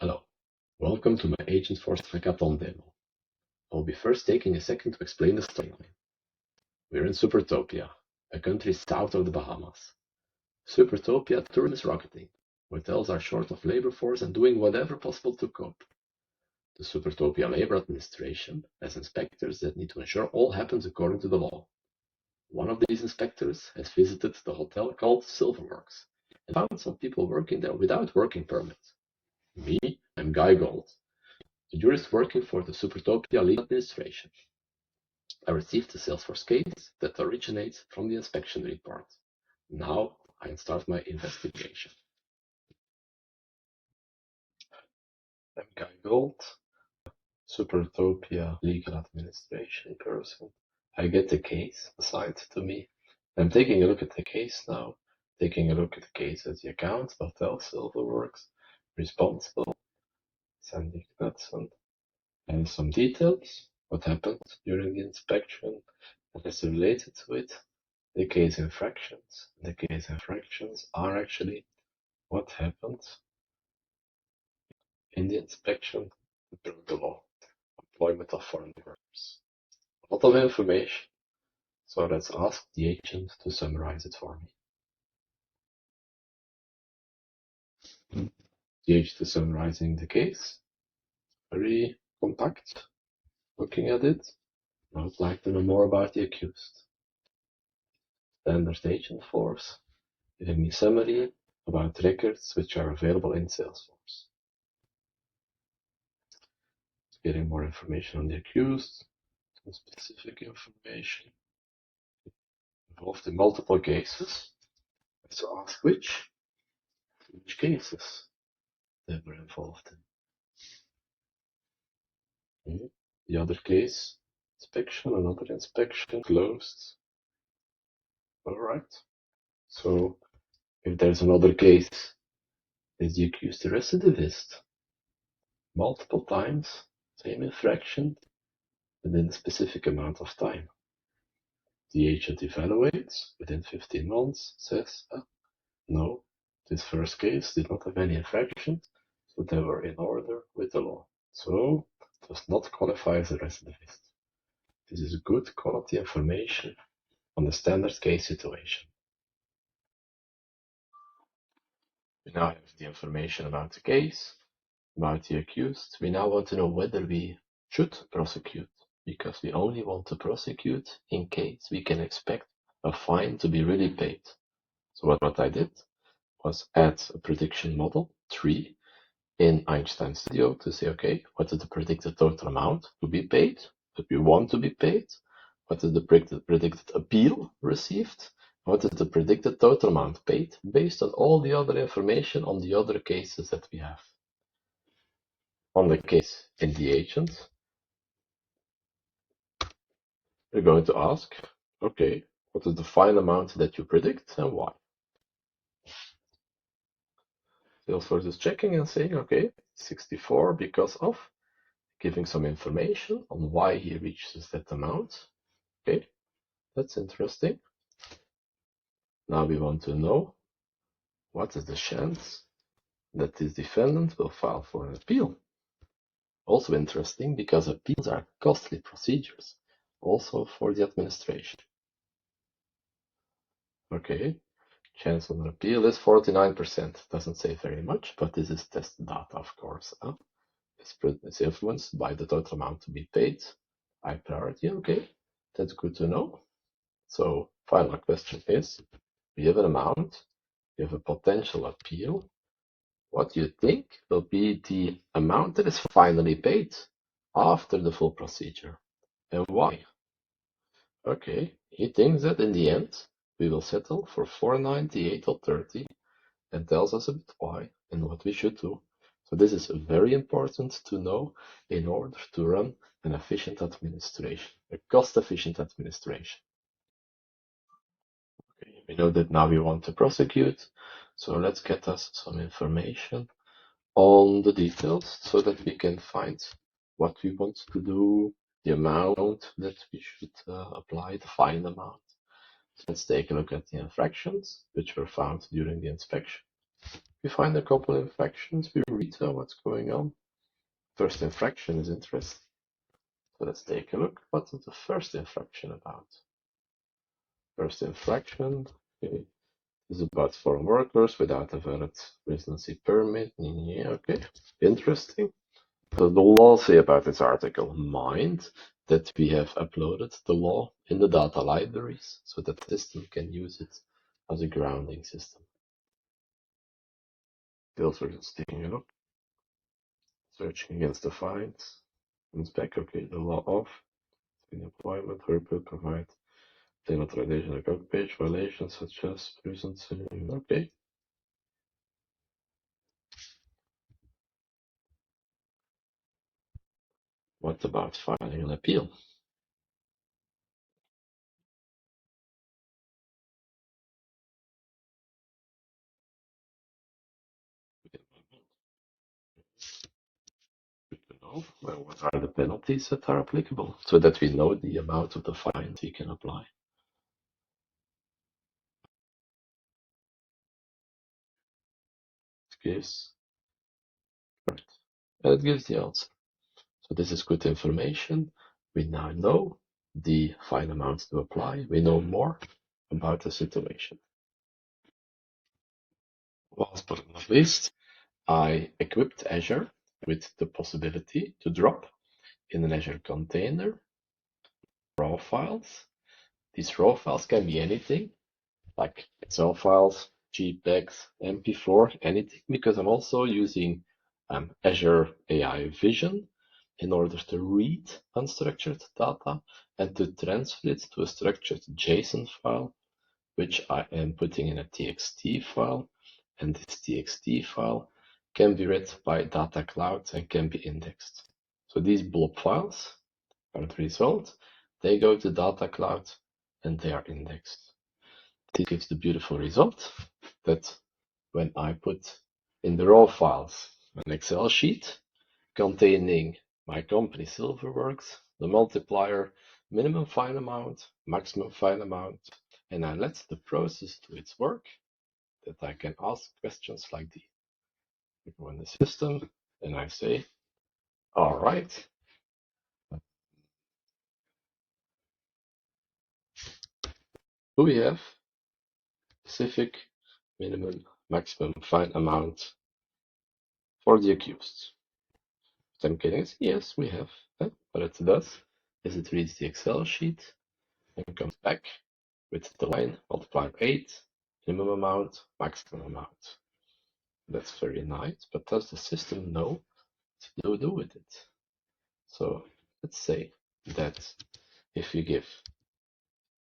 Hello, welcome to my Agentforce Hackathon demo. I'll be first taking a second to explain the storyline. We're in Supertopia, a country south of the Bahamas. Supertopia tourism is rocketing. Hotels are short of labor force and doing whatever possible to cope. The Supertopia Labor Administration has inspectors that need to ensure all happens according to the law. One of these inspectors has visited the hotel called SilverWorks and found some people working there without working permits. Me, I'm Guy Gold, the jurist working for the Supertopia Legal Administration. I received a Salesforce case that originates from the inspection report. Now I can start my investigation. I'm Guy Gold, Supertopia Legal Administration person. I get the case assigned to me. I'm taking a look at the case now, taking a look at the case as the account, hotel, SilverWorks, responsible, sending Hudson, and some details, what happened during the inspection, what is related to it, the case infractions. The case infractions are actually what happened in the inspection that broke the law, employment of foreign workers. A lot of information, so let's ask the agent to summarize it for me. The agent is summarizing the case, very compact, looking at it. I would like to know more about the accused. Standard Agentforce, giving me summary about records which are available in Salesforce. Getting more information on the accused, some specific information. Involved in multiple cases. Let's ask which cases they were involved in. The other case, inspection, another inspection, closed. Alright. So if there's another case, is the accused a recidivist? Multiple times, same infraction, within a specific amount of time. The agent evaluates within 15 months, says, no, this first case did not have any infractions, so they were in order with the law. So, does not qualify as a recidivist. This is good quality information on the standard case situation. We now have the information about the case, about the accused. We now want to know whether we should prosecute, because we only want to prosecute in case we can expect a fine to be really paid. So what I did was add a prediction model, 3, in Einstein Studio to say, okay, what is the predicted total amount to be paid, that we want to be paid, what is the predicted appeal received, what is the predicted total amount paid, based on all the other information on the other cases that we have. On the case in the agent, we're going to ask, okay, what is the final amount that you predict and why? Salesforce is checking and saying, okay, 64 because of giving some information on why he reaches that amount. Okay, that's interesting. Now we want to know what is the chance that this defendant will file for an appeal. Also interesting because appeals are costly procedures, also for the administration. Okay, chance on an appeal is 49%. Doesn't say very much, but this is test data, of course. It's influenced by the total amount to be paid. High priority, okay, that's good to know. So final question is, we have an amount, we have a potential appeal. What do you think will be the amount that is finally paid after the full procedure? And why? Okay, he thinks that in the end, we will settle for 498.30 and tells us a bit why and what we should do. So this is very important to know in order to run an efficient administration, a cost-efficient administration. Okay, we know that now we want to prosecute, so let's get us some information on the details so that we can find what we want to do, the amount that we should apply, the fine amount. So let's take a look at the infractions which were found during the inspection. We find a couple of infractions, we read what's going on. First infraction is interesting. So let's take a look. What is the first infraction about? First infraction is about foreign workers without a valid residency permit. Yeah, okay, interesting. What does the law say about this article? Mind that we have uploaded the law in the data libraries so that the system can use it as a grounding system. Salesforce is taking a look, searching against the finds, inspect, okay, the law of in employment, work will provide the authorization of web page violations such as presence. Okay. What about filing an appeal? Know what are the penalties that are applicable so that we know the amount of the fine we can apply. It gives, right. And it gives the answer. So this is good information. We now know the fine amounts to apply. We know more about the situation. Last but not least, I equipped Azure with the possibility to drop in an Azure container raw files. These raw files can be anything, like Excel files, JPEGs, MP4, anything, because I'm also using Azure AI Vision in order to read unstructured data and to transfer it to a structured JSON file, which I am putting in a TXT file. And this TXT file can be read by Data Cloud and can be indexed. So these blob files are the result. They go to Data Cloud and they are indexed. This gives the beautiful result that when I put in the raw files an Excel sheet containing my company SilverWorks, the multiplier, minimum fine amount, maximum fine amount, and I let the process do its work, that I can ask questions like these. I go in the system and I say, all right, do we have specific minimum maximum fine amount for the accused? Some cases, yes, we have. What it does is it reads the Excel sheet and comes back with the line multiplier 8, minimum amount, maximum amount. That's very nice, but does the system know what to do with it? So let's say that if you give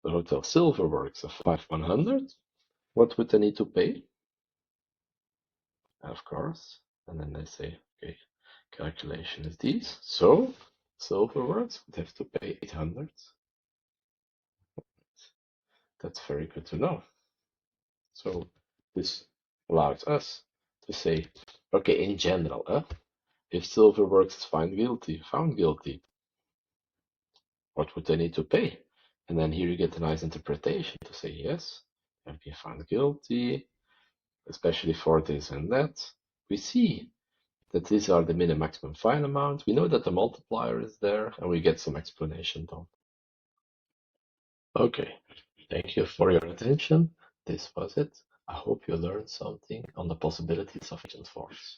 the Hotel SilverWorks a 5100, what would they need to pay? Of course. And then they say, okay, calculation is this. So SilverWorks would have to pay 800. That's very good to know. So this allows us to say, okay, in general, if SilverWorks is found guilty, what would they need to pay? And then here you get a nice interpretation to say, yes, have been found guilty, especially for this and that. We see that these are the minimum maximum fine amount. We know that the multiplier is there, and we get some explanation done. Okay, thank you for your attention. This was it. I hope you learned something on the possibilities of Agentforce.